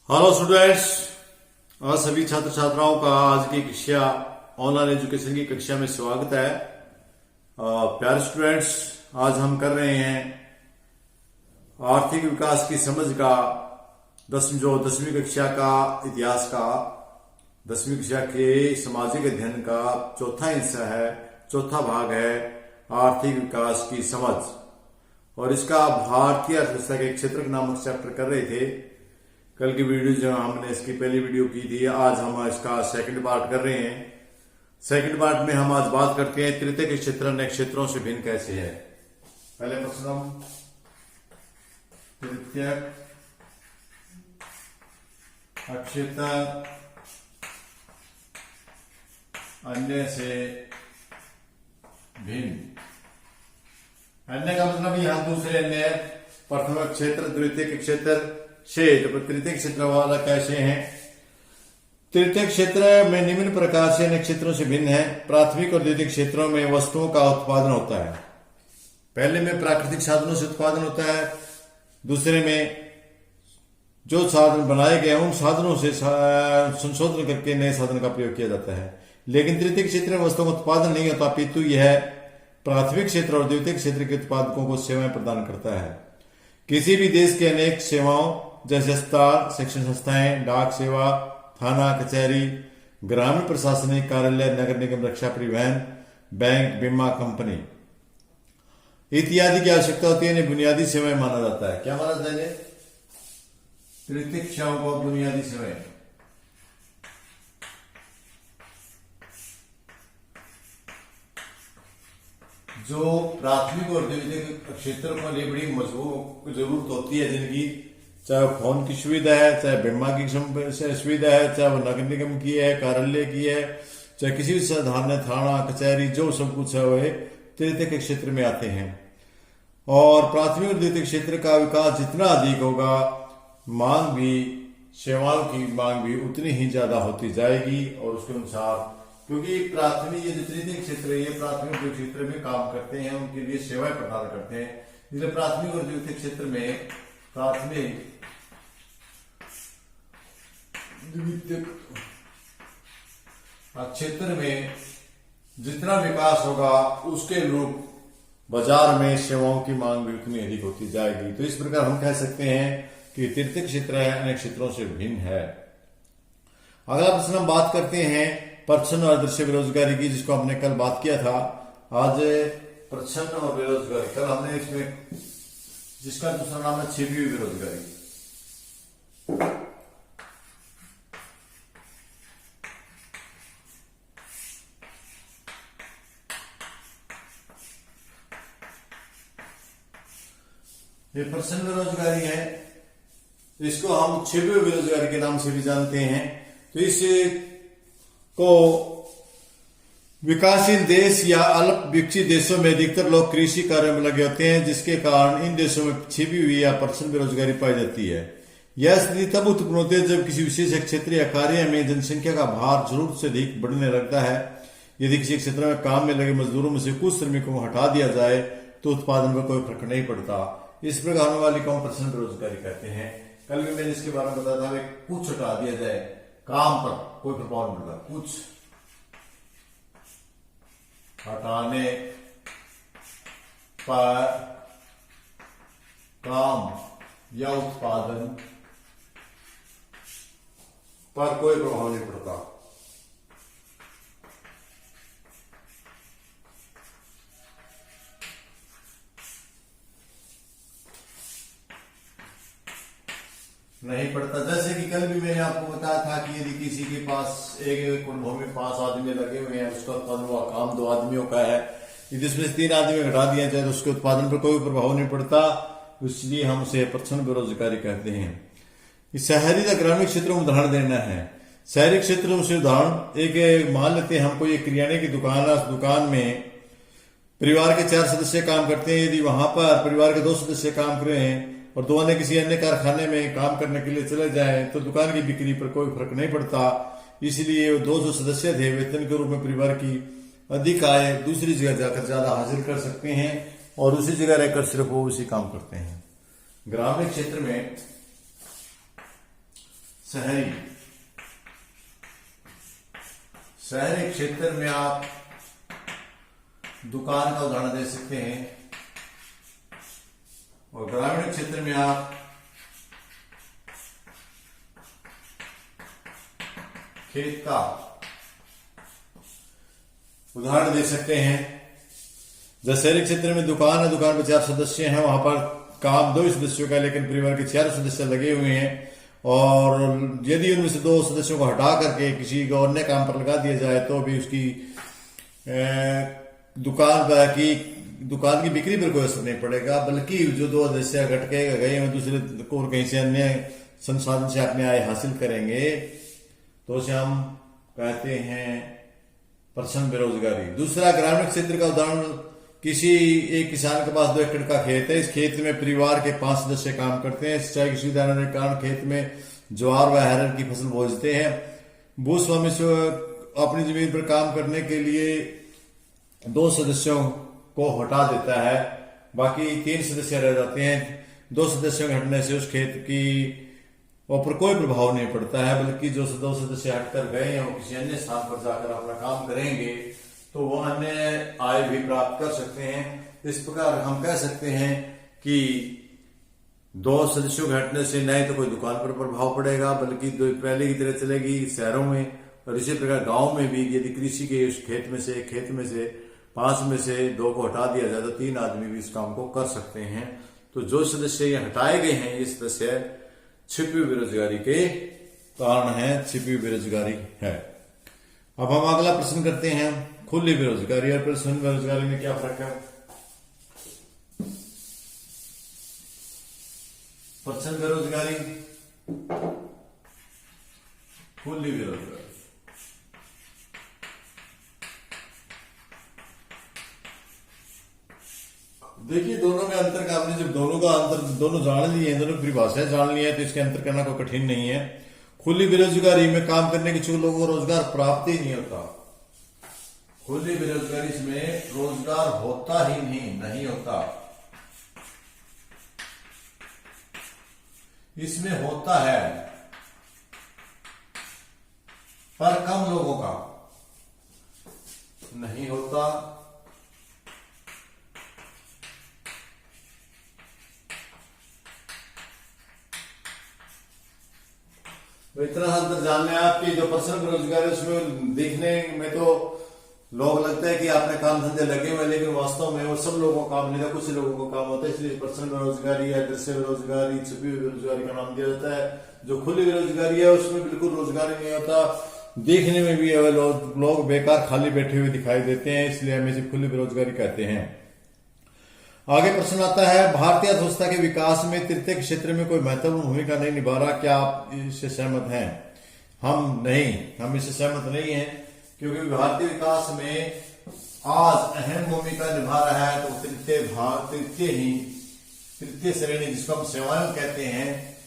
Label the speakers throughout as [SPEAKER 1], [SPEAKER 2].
[SPEAKER 1] Hello students, आज सभी छात्र छात्राओं का आज की कक्षा ऑनलाइन एजुकेशन की कक्षा में स्वागत है। प्यारे स्टूडेंट्स, आज हम कर रहे हैं आर्थिक विकास की समझ का दसवीं कक्षा का इतिहास का 10वीं कक्षा के सामाजिक अध्ययन का चौथा हिस्सा है, चौथा भाग है आर्थिक विकास की समझ। और इसका भारतीय अर्थव्यवस्था के क्षेत्र नामक चैप्टर कर रहे थे। कल की वीडियो जो हमने इसकी पहली वीडियो की थी, आज हम इसका सेकंड पार्ट कर रहे हैं। सेकंड पार्ट में हम आज बात करते हैं तृतीय के क्षेत्र अन्य क्षेत्रों से भिन्न कैसे है। पहले प्रश्न, तृतीय क्षेत्र अन्य से भिन्न। अन्य का मतलब यहां दूसरे अन्य, प्रथम क्षेत्र द्वितीय क्षेत्र क्षेत्र, तृतीय क्षेत्र वाला कैसे हैं। तृतीय क्षेत्र में निम्न प्रकार से अन्य क्षेत्रों से भिन्न है। प्राथमिक और द्वितीय क्षेत्रों में वस्तुओं का उत्पादन होता है। पहले में प्राकृतिक साधनों से उत्पादन होता है, दूसरे में जो साधन बनाए गए उन साधनों से संशोधन करके नए साधन का प्रयोग किया जाता है। लेकिन तृतीय क्षेत्र में वस्तुओं का उत्पादन नहीं होता, अपितु यह प्राथमिक क्षेत्र और द्वितीय क्षेत्र के उत्पादकों को सेवाएं प्रदान करता है। किसी भी देश के अनेक सेवाओं जैसे अस्पताल, शिक्षण संस्थाएं, डाक सेवा, थाना, कचहरी, ग्रामीण प्रशासनिक कार्यालय, नगर निगम, रक्षा, परिवहन, बैंक, बीमा कंपनी इत्यादि की आवश्यकता होती है। इन्हें बुनियादी सेवाएं माना जाता है। क्या माना जाता है? तृतीय कक्षाओं को बुनियादी सेवाएं। जो प्राथमिक और द्वितीय क्षेत्रों के लिए बड़ी मजबूत जरूरत होती है, जिनकी चाहे फोन की सुविधा है, चाहे बीमा की सुविधा है, चाहे वो नगर निगम की है, कार्यालय की है, चाहे किसी भी साधारण थाना, कचहरी, जो सब कुछ है वह तृतीय के क्षेत्र में आते हैं। और प्राथमिक और द्वितीय क्षेत्र का विकास जितना अधिक होगा, मांग भी, सेवाओं की मांग भी उतनी ही ज्यादा होती जाएगी। और उसके अनुसार, क्योंकि प्राथमिक ये जो तृतीय क्षेत्र है, ये प्राथमिक और क्षेत्र में काम करते हैं, उनके लिए सेवाएं प्रदान करते हैं। इसलिए प्राथमिक और द्वितीय क्षेत्र में, प्राथमिक द्वितीय क्षेत्र में जितना विकास होगा उसके अनुरूप बाजार में सेवाओं की मांग भी उतनी अधिक होती जाएगी। तो इस प्रकार हम कह सकते हैं कि तृतीय क्षेत्र है अन्य क्षेत्रों से भिन्न है। अगला प्रश्न हम बात करते हैं प्रच्छन्न और अदृश्य बेरोजगारी की, जिसको हमने कल बात किया था। आज प्रच्छन्न और बेरोजगारी, कल हमने इसमें जिसका दूसरा नाम है छिपी हुई बेरोजगारी। ये प्रच्छन्न बेरोजगारी है, इसको हम छिपी हुई बेरोजगारी के नाम से भी जानते हैं। तो इसको विकासशील देश या अल्प विकसित देशों में अधिकतर लोग कृषि कार्यों में लगे होते हैं, जिसके कारण इन देशों में छिपी हुई या प्रच्छन्न बेरोजगारी पाई जाती है। यह स्थिति तब उत्पन्न होती है जब किसी विशेष क्षेत्र या कार्य में जनसंख्या का भार जरूरत से अधिक बढ़ने लगता है। यदि किसी क्षेत्र में काम में लगे मजदूरों में से कुछ श्रमिकों को हटा दिया जाए तो उत्पादन में कोई फर्क नहीं पड़ता। इस प्रकार होने वाली को हम प्रच्छन्न बेरोजगारी कहते हैं। कल भी मैंने इसके बारे में बताया था, कुछ हटा दिया जाए, काम पर कोई प्रभाव नहीं पड़ता। कुछ हटाने पर काम या उत्पादन पर कोई प्रभाव नहीं पड़ता। नहीं पड़ता। जैसे कि कल भी मैंने आपको बताया था कि यदि किसी के पास एक एकड़ भूमि में 5 आदमी लगे हुए हैं, उसका उत्पादन हुआ काम 2 आदमियों का है, यदि उसमें से 3 आदमी घटा दिया जाए तो उसके उत्पादन पर कोई प्रभाव नहीं पड़ता। इसलिए हम उसे प्रच्छन्न बेरोजगारी कहते हैं। शहरी या ग्रामीण क्षेत्रों में उदाहरण देना है। शहरी क्षेत्रों से उदाहरण एक मान लेते हैं, हमको एक किराने की दुकान है, उस दुकान में परिवार के 4 सदस्य काम करते हैं। यदि वहां पर परिवार के 2 सदस्य काम कर रहे हैं और 2 अन्य किसी अन्य कारखाने में काम करने के लिए चले जाएं तो दुकान की बिक्री पर कोई फर्क नहीं पड़ता। इसलिए 2 जो सदस्य थे वेतन के रूप में परिवार की अधिक आय दूसरी जगह जाकर ज्यादा हासिल कर सकते हैं और उसी जगह रहकर सिर्फ वो उसी काम करते हैं। ग्रामीण क्षेत्र में शहरी शहरी क्षेत्र में आप दुकान का उदाहरण दे सकते हैं, और ग्रामीण क्षेत्र में आप खेत का उदाहरण दे सकते हैं। जैसे शहरी क्षेत्र में दुकान है, दुकान पर 4 सदस्य हैं, वहां पर काम 2 ही सदस्यों का, लेकिन परिवार के 4 सदस्य लगे हुए हैं, और यदि उनमें से 2 सदस्यों को हटा करके किसी को अन्य काम पर लगा दिया जाए तो भी उसकी दुकान की बिक्री पर कोई असर नहीं पड़ेगा, बल्कि जो 2 सदस्य घट के गए हैं दूसरे को कहीं से अन्य संसाधन से अपने आय हासिल करेंगे, तो उसे हम कहते हैं पर्सन बेरोजगारी। दूसरा ग्रामीण क्षेत्र का उदाहरण, किसी एक किसान के पास 2 एकड़ का खेत है, इस खेत में परिवार के 5 सदस्य काम करते हैं, सिंचाई की सुविधा रहने के कारण खेत में ज्वार व अरहर की फसल बोते हैं। भूस्वामी अपनी जमीन पर काम करने के लिए 2 सदस्यों को हटा देता है, बाकी 3 सदस्य रह जाते हैं। 2 सदस्यों के हटने से उस खेत की ऊपर कोई प्रभाव नहीं पड़ता है, बल्कि जो 2 सदस्य हटकर गए हैं वो किसी अन्य स्थान पर जाकर अपना काम करेंगे तो वो अन्य आय भी प्राप्त कर सकते हैं। इस प्रकार हम कह सकते हैं कि 2 सदस्यों के हटने से न तो कोई दुकान पर प्रभाव पड़ेगा, बल्कि पहले की तरह चलेगी शहरों में, और इसी प्रकार गांव में भी यदि कृषि के उस खेत में से 5 में से 2 को हटा दिया जाए तो 3 आदमी भी इस काम को कर सकते हैं। तो जो सदस्य ये हटाए गए हैं, ये सदस्य छिपी हुई बेरोजगारी के कारण है, छिपी हुई बेरोजगारी है। अब हम अगला प्रश्न करते हैं, खुली बेरोजगारी और परिपूर्ण बेरोजगारी में क्या फर्क है। परिपूर्ण बेरोजगारी, खुली बेरोजगारी। देखिए दोनों में अंतर का, आपने जब दोनों जान लिए हैं, दोनों परिभाषाएं जान ली है, तो इसके अंतर करना कोई कठिन नहीं है। खुली बेरोजगारी में काम करने के इच्छुक लोगों को रोजगार प्राप्त ही नहीं होता। खुली बेरोजगारी में रोजगार होता ही नहीं होता। इसमें होता है पर कम लोगों का नहीं होता। तो इतना अंतर जान लें आपकी जो पर्सनल बेरोजगारी है, उसमें देखने में तो लोग लगता है कि आपने काम धंधे लगे हुए, लेकिन वास्तव में वो सब लोगों को काम नहीं था, कुछ लोगों को काम होता है, इसलिए पर्सनल बेरोजगारी या दृश्य बेरोजगारी, छिपी हुई बेरोजगारी का नाम दिया जाता है। जो खुली बेरोजगारी है उसमें बिल्कुल रोजगार नहीं होता, देखने में भी लोग बेकार खाली बैठे हुए दिखाई देते हैं, इसलिए हम इसे खुली बेरोजगारी कहते हैं। आगे प्रश्न आता है, भारतीय अर्थव्यवस्था के विकास में तृतीय क्षेत्र में कोई महत्वपूर्ण भूमिका नहीं निभा रहा, क्या आप इससे सहमत हैं। हम इससे सहमत नहीं हैं, क्योंकि भारतीय विकास में आज अहम भूमिका निभा रहा है तो तृतीय श्रेणी, जिसको हम सेवाएं कहते हैं,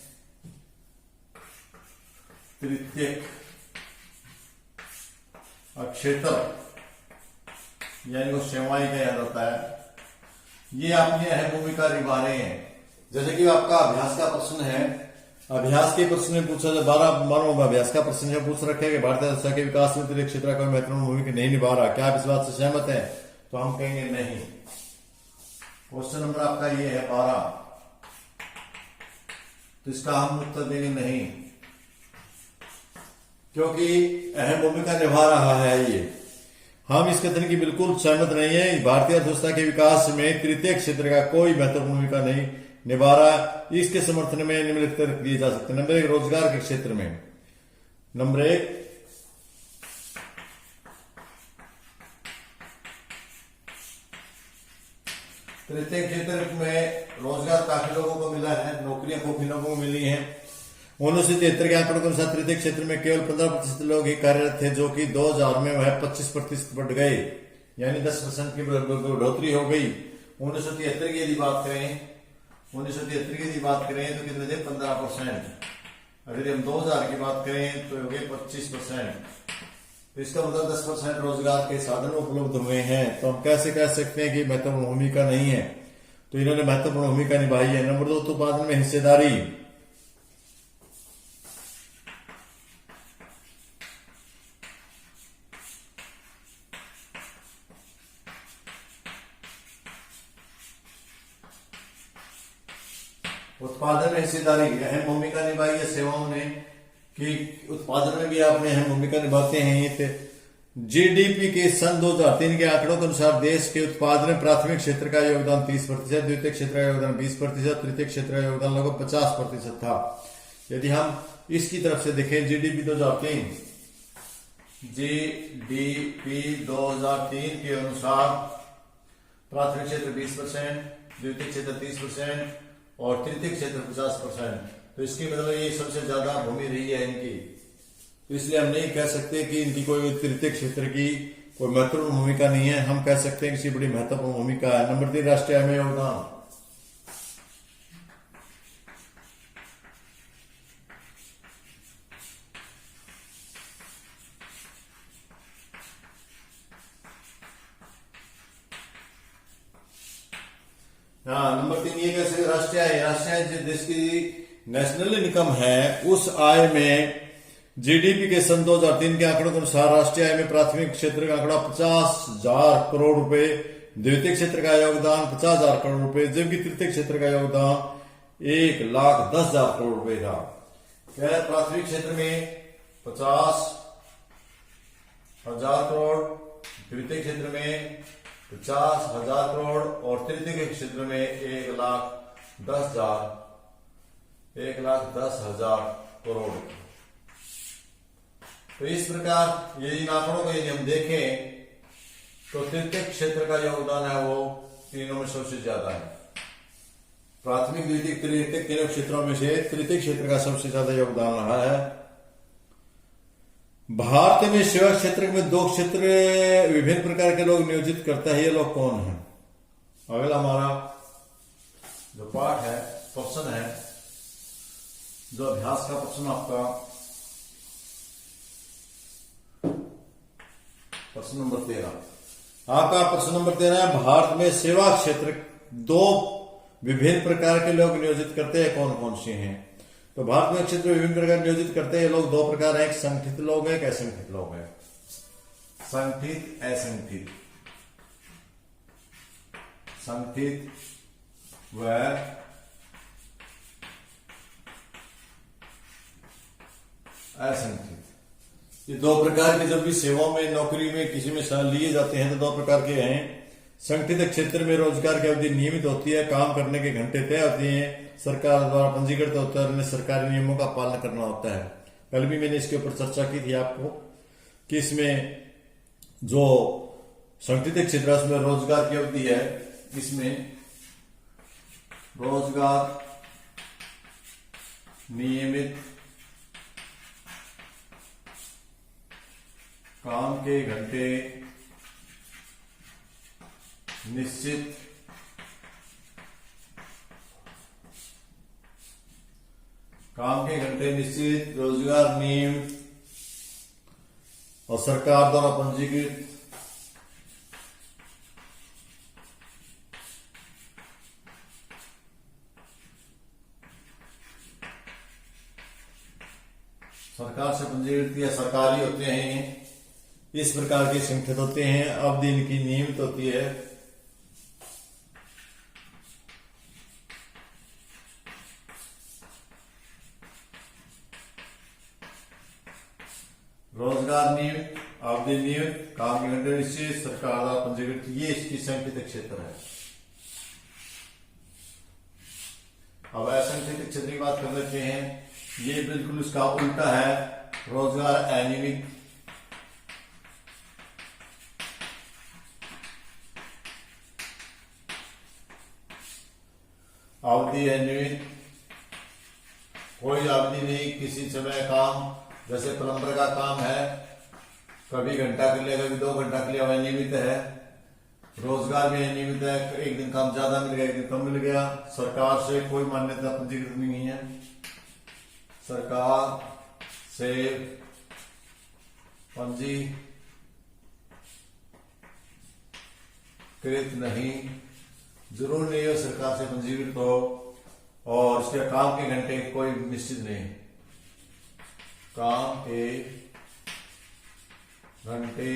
[SPEAKER 1] तृतीय क्षेत्र यानी वो सेवाएं कहा जाता है, ये अपनी अहम भूमिका निभा रहे हैं। जैसे कि आपका अभ्यास का प्रश्न है, अभ्यास के प्रश्न में पूछा जाए, 12वां अभ्यास का प्रश्न है, पूछ रखे कि भारतीय अर्थव्यवस्था के विकास में तृतीय क्षेत्र का महत्वपूर्ण भूमिका नहीं निभा रहा, क्या आप इस बात से सहमत हैं। तो हम कहेंगे नहीं। क्वेश्चन नंबर आपका ये है 12, तो इसका हम उत्तर देंगे नहीं, क्योंकि अहम भूमिका निभा रहा है ये। हम इस कथन की बिल्कुल सहमत नहीं है। भारतीय अर्थव्यवस्था के विकास में तृतीय क्षेत्र का कोई महत्वपूर्ण भूमिका नहीं निभा रहा। इसके समर्थन में निम्नलिखित तर्क दिए जा सकते हैं। नंबर 1, रोजगार के क्षेत्र में, नंबर 1 तृतीय क्षेत्र में रोजगार काफी लोगों को मिला है, नौकरियां काफी लोगों को मिली हैं। 1973 के आंकड़ों के अनुसार तृतीय क्षेत्र में केवल 15% लोग ही कार्यरत थे, जो कि 2000 में वह 25% बढ़ गए, यानी 10% की बढ़ोतरी हो गई। 1973 की यदि बात करें तो कितने थे, 15%। अगर हम 2000 की बात करें तो हो गए 25%। तो इसका मतलब 10% रोजगार के साधन उपलब्ध हुए हैं। तो हम कैसे कह सकते हैं कि महत्वपूर्ण भूमिका नहीं है, तो इन्होंने महत्वपूर्ण भूमिका निभाई है। नंबर 2, उत्पादन में हिस्सेदारी। उत्पादन में हिस्सेदारी अहम भूमिका निभाई है सेवाओं ने, कि उत्पादन में भी आपने अहम भूमिका निभाते हैं। ये जीडीपी के सन 2003 के आंकड़ों के अनुसार देश के उत्पादन में प्राथमिक क्षेत्र का योगदान 30%, द्वितीय क्षेत्र का योगदान 20%, तृतीय क्षेत्र का योगदान लगभग 50% था। यदि हम इसकी तरफ से देखें, जीडीपी 2003 के अनुसार प्राथमिक क्षेत्र 20%, द्वितीय क्षेत्र 30% और तृतीय क्षेत्र 50%। तो इसकी मतलब ये सबसे ज्यादा भूमि रही है इनकी। तो इसलिए हम नहीं कह सकते कि इनकी कोई तृतीय क्षेत्र की कोई महत्वपूर्ण भूमिका नहीं है, हम कह सकते हैं कि बड़ी महत्वपूर्ण भूमिका है। नंबर 3, राष्ट्रीय आय में योगदान। हाँ, नंबर 3 ये कैसे राष्ट्रीय आय जो देश की नेशनल इनकम है, उस आय में जीडीपी के सन 2003 के आंकड़ों के अनुसार राष्ट्रीय आय में प्राथमिक क्षेत्र का आंकड़ा 50,000 करोड़ रुपए, द्वितीय क्षेत्र का योगदान 50,000 करोड़ रुपए, जबकि तृतीय क्षेत्र का योगदान 1,10,000 करोड़ रुपए था। क्या प्राथमिक क्षेत्र में 50,000 करोड़, द्वितीय क्षेत्र में 50,000 करोड़ और तृतीय क्षेत्र में 1,10,000 करोड़। तो इस प्रकार ये इन आंकड़ों को यदि हम देखें तो तृतीय क्षेत्र का योगदान है वो तीनों में सबसे ज्यादा है। प्राथमिक, द्वितीय, तृतीय तीनों क्षेत्रों में से तृतीय क्षेत्र का सबसे ज्यादा योगदान रहा है। भारत में सेवा क्षेत्र में 2 क्षेत्र विभिन्न प्रकार के लोग नियोजित करता है। ये लोग कौन है? अगला हमारा जो पाठ है, क्वेश्चन है, जो अभ्यास का प्रश्न आपका प्रश्न नंबर 13। आपका प्रश्न नंबर 13 है, भारत में सेवा क्षेत्र 2 विभिन्न प्रकार के लोग नियोजित करते हैं, कौन कौन से हैं? तो भारत में क्षेत्र विभिन्न प्रकार नियोजित करते हैं लोग 2 प्रकार हैं, एक संगठित लोग हैं, एक असंगठित लोग हैं। संगठित, असंगठित। संगठित व असंगठित, ये 2 प्रकार के जब भी सेवाओं में, नौकरी में, किसी में लिए जाते हैं तो 2 प्रकार के हैं। संगठित क्षेत्र में रोजगार की अवधि नियमित होती है, काम करने के घंटे तय होते हैं, सरकार द्वारा पंजीकृत होता है और उन्हें सरकारी नियमों का पालन करना होता है। कल भी मैंने इसके ऊपर चर्चा की थी आपको कि इसमें जो संगठित क्षेत्र है उसमें रोजगार की अवधि है, इसमें रोजगार नियमित, काम के घंटे निश्चित, काम के घंटे निश्चित, रोजगार नियमित और सरकार द्वारा पंजीकृत। सरकार से पंजीकृत या सरकारी होते हैं, इस प्रकार के संगठित होते हैं। अवधि इनकी नियमित होती है। रोजगार नियमित, अवधि नियमित, काम के घंटे निश्चित, सरकार द्वारा पंजीकृत, ये इसकी संगठित क्षेत्र है। अब असंगठित क्षेत्र की बात कर लेते हैं। ये बिल्कुल इसका उल्टा है, रोजगार अनियमित, अवधि अनियमित, कोई अवधि नहीं, किसी समय काम, जैसे प्लम्बर का काम है, कभी घंटा के लिए, कभी 2 घंटा के लिए, अनियमित है। रोजगार भी अनियमित है, एक दिन काम ज्यादा मिल गया, एक दिन कम मिल गया। सरकार से कोई मान्यता पंजीकृत नहीं है, सरकार से पंजीकृत नहीं, जरूर नहीं हो सरकार से पंजीकृत हो, और इसके काम के घंटे कोई निश्चित नहीं, काम के घंटे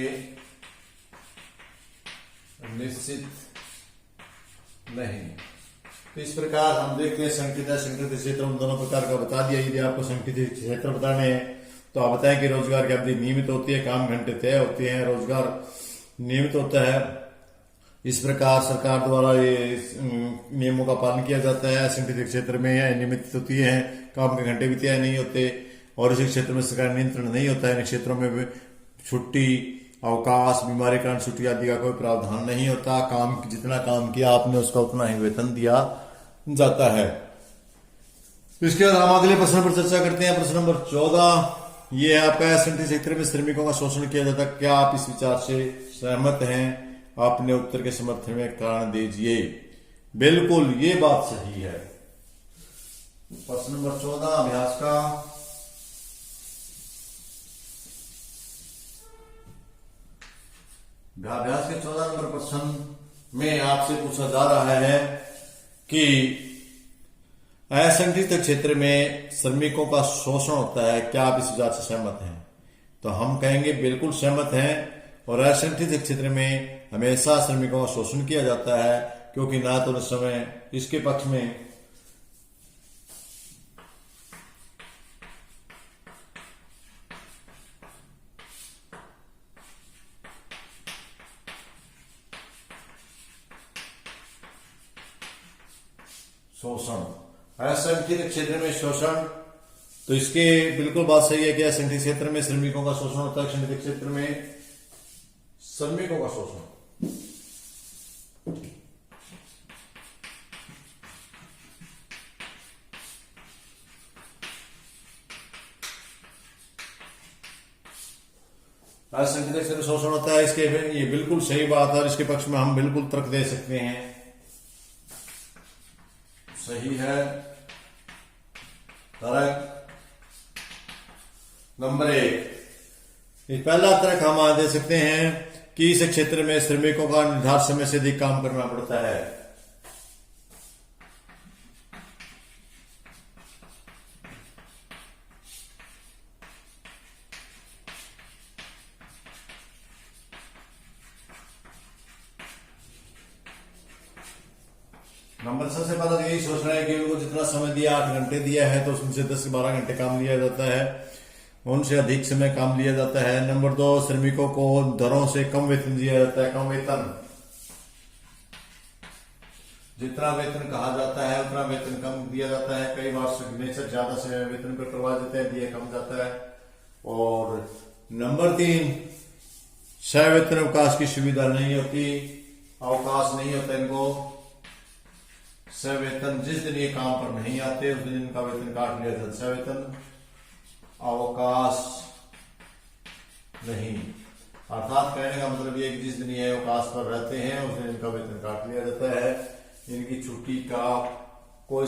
[SPEAKER 1] निश्चित नहीं। तो इस प्रकार हम देखते हैं संगठित असंगठित क्षेत्र उन दोनों प्रकार का बता दिया। यदि आपको संगठित क्षेत्र बताने हैं तो आप बताएं कि रोजगार की अवधि नियमित होती है, काम घंटे तय होते हैं, रोजगार नियमित होता है। इस प्रकार सरकार द्वारा ये नियमों का पालन किया जाता है। असंगठित क्षेत्र में अनियमित होती है, काम के घंटे भी तय नहीं होते और इस क्षेत्र में सरकार नियंत्रण नहीं होता है। इन क्षेत्रों में छुट्टी, अवकाश, बीमारी कारण छुट्टी आदि का कोई प्रावधान नहीं होता। काम जितना काम किया आपने उसका उतना ही वेतन दिया जाता है। इसके बाद हम अगले प्रश्न पर चर्चा करते हैं। प्रश्न नंबर 14 ये है आपका असंगठित क्षेत्र में श्रमिकों का शोषण किया जाता है। क्या आप इस विचार से सहमत हैं? अपने उत्तर के समर्थन में कारण दीजिए। बिल्कुल ये बात सही है। प्रश्न नंबर 14 अभ्यास का अभ्यास के 14 नंबर प्रश्न में आपसे पूछा जा रहा है कि असंगठित क्षेत्र में श्रमिकों का शोषण होता है, क्या आप इस विचार से सहमत हैं? तो हम कहेंगे बिल्कुल सहमत हैं। और असंगठित क्षेत्र में हमेशा श्रमिकों का शोषण किया जाता है, क्योंकि ना तो उस समय इसके पक्ष में शोषण, असंगठित क्षेत्र में शोषण, तो इसके बिल्कुल बात सही है कि असंगठित क्षेत्र में श्रमिकों का शोषण होता है। संगठित क्षेत्र में श्रमिकों का शोषण असंगठित क्षेत्र में शोषण होता है। इसके ये बिल्कुल सही बात है और इसके पक्ष में हम बिल्कुल तर्क दे सकते हैं, सही है। तर्क नंबर 1, पहला तर्क हम आज दे सकते हैं कि इस क्षेत्र में श्रमिकों का निर्धारित समय से अधिक काम करना पड़ता है। नंबर सबसे पहला यही सोच रहा है कि उनको जितना समय दिया 8 घंटे दिया है तो उसमें से 10 से 12 घंटे काम लिया जाता है, उनसे अधिक समय काम लिया जाता है। नंबर 2, श्रमिकों को दरों से कम वेतन दिया जाता है। कम वेतन, जितना वेतन कहा जाता है उतना वेतन कम दिया जाता है। कई बार सिग्नेचर ज्यादा से वेतन पर करवा देते हैं, दिया कम जाता है। और नंबर 3, सवेतन अवकाश की सुविधा नहीं होती, अवकाश नहीं होता इनको। सवेतन, जिस दिन ये काम पर नहीं आते उस दिन इनका वेतन काट लिया जाता है। सवेतन अवकाश नहीं, अर्थात कहने का मतलब ये कि जिस दिन ये अवकाश पर रहते हैं उस दिन इनका वेतन काट लिया जाता है। इनकी छुट्टी का कोई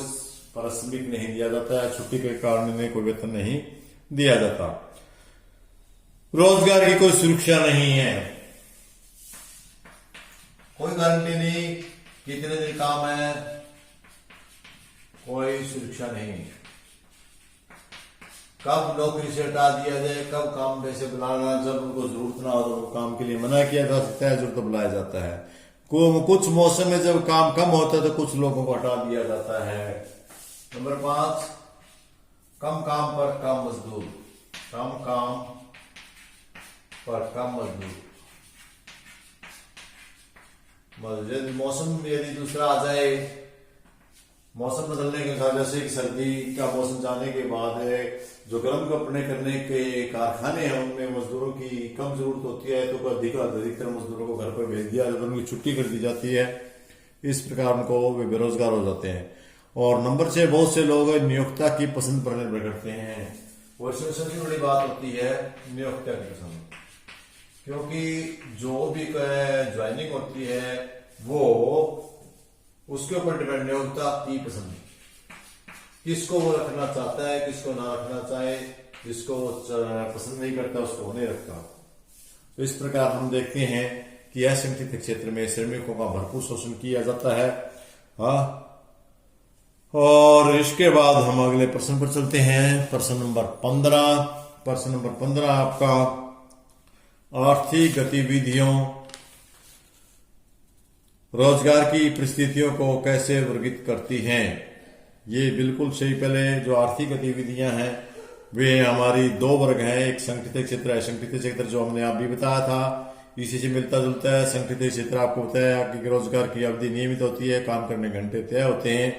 [SPEAKER 1] पारिश्रमिक नहीं दिया जाता है, छुट्टी के कारण इन्हें कोई वेतन नहीं दिया जाता। रोजगार की कोई सुरक्षा नहीं है, कोई गारंटी नहीं कितने दिन काम है, कोई सुरक्षा नहीं। कब नौकरी से हटा दिया जाए, कब काम पे से बुलाना, जब उनको जरूरत ना हो तो काम के लिए मना किया जा सकता है, जरूरत तो बुलाया जाता है। कुछ मौसम में जब काम कम होता है तो कुछ लोगों को हटा दिया जाता है। नंबर 5, कम काम पर कम मजदूर। कम काम पर कम मजदूर। मौसम यदि दूसरा आ जाए, मौसम बदलने के साथ, जैसे कि सर्दी का मौसम जाने के बाद जो गर्म कपड़े करने के कारखाने हैं उनमें मजदूरों की कम जरूरत होती है तो अधिकतर मजदूरों को घर पर भेज दिया जाता है, उनकी छुट्टी कर दी जाती है। इस प्रकार उनको वे बेरोजगार हो जाते हैं। और नंबर 6, बहुत से लोग नियोक्ता की पसंद पर निर्भर करते हैं। और इसमें सबसे बड़ी बात होती है नियोक्ता की पसंद, क्योंकि जो भी ज्वाइनिंग होती है वो उसके ऊपर डिपेंड, नियोक्ता की पसंद, किसको वो रखना चाहता है, किसको ना रखना चाहे, जिसको पसंद नहीं करता उसको वो नहीं रखता। तो इस प्रकार हम देखते हैं कि असंगठित क्षेत्र में श्रमिकों का भरपूर शोषण किया जाता है। हाँ, और इसके बाद हम अगले प्रश्न पर चलते हैं। प्रश्न नंबर 15। प्रश्न नंबर 15 आपका आर्थिक गतिविधियों रोजगार की परिस्थितियों को कैसे वर्गीकृत करती हैं। ये बिल्कुल सही। पहले जो आर्थिक गतिविधियां हैं वे हमारी दो वर्ग हैं, एक संगठित क्षेत्र है। संगठित क्षेत्र जो हमने आप भी बताया था इसी से मिलता जुलता है। संगठित क्षेत्र आपको बताया कि रोजगार की अवधि नियमित होती है, काम करने घंटे तय होते हैं।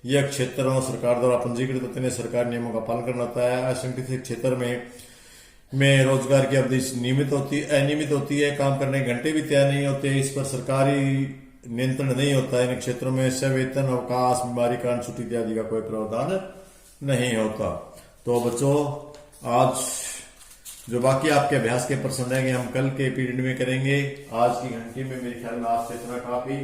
[SPEAKER 1] यह क्षेत्रों सरकार द्वारा पंजीकृत होते हैं, सरकार नियमों का पालन करना होता है। असंगठित क्षेत्र में रोजगार की अवधि अनियमित होती है, काम करने के घंटे भी तय नहीं होते, इस पर सरकारी नियंत्रण नहीं होता है। इन क्षेत्रों में सवेतन अवकाश, बीमारी कारण छुट्टी इत्यादि का कोई प्रावधान नहीं होता। तो बच्चों आज जो बाकी आपके अभ्यास के प्रश्न रहेंगे हम कल के पीरियड में करेंगे। आज की घंटे में मेरे ख्याल में आपसे इतना काफी।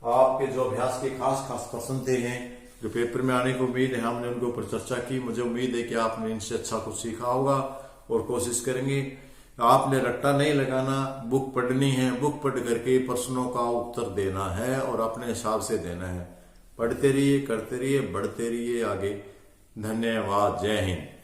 [SPEAKER 1] आपके जो अभ्यास के खास प्रश्न थे हैं जो पेपर में आने की उम्मीद है, हमने उनके ऊपर चर्चा की। मुझे उम्मीद है कि आपने इनसे अच्छा कुछ सीखा होगा और कोशिश करेंगे। आपने रट्टा नहीं लगाना, बुक पढ़नी है, बुक पढ़ करके प्रश्नों का उत्तर देना है और अपने हिसाब से देना है। पढ़ते रहिए, करते रहिए, बढ़ते रहिए आगे। धन्यवाद। जय हिंद।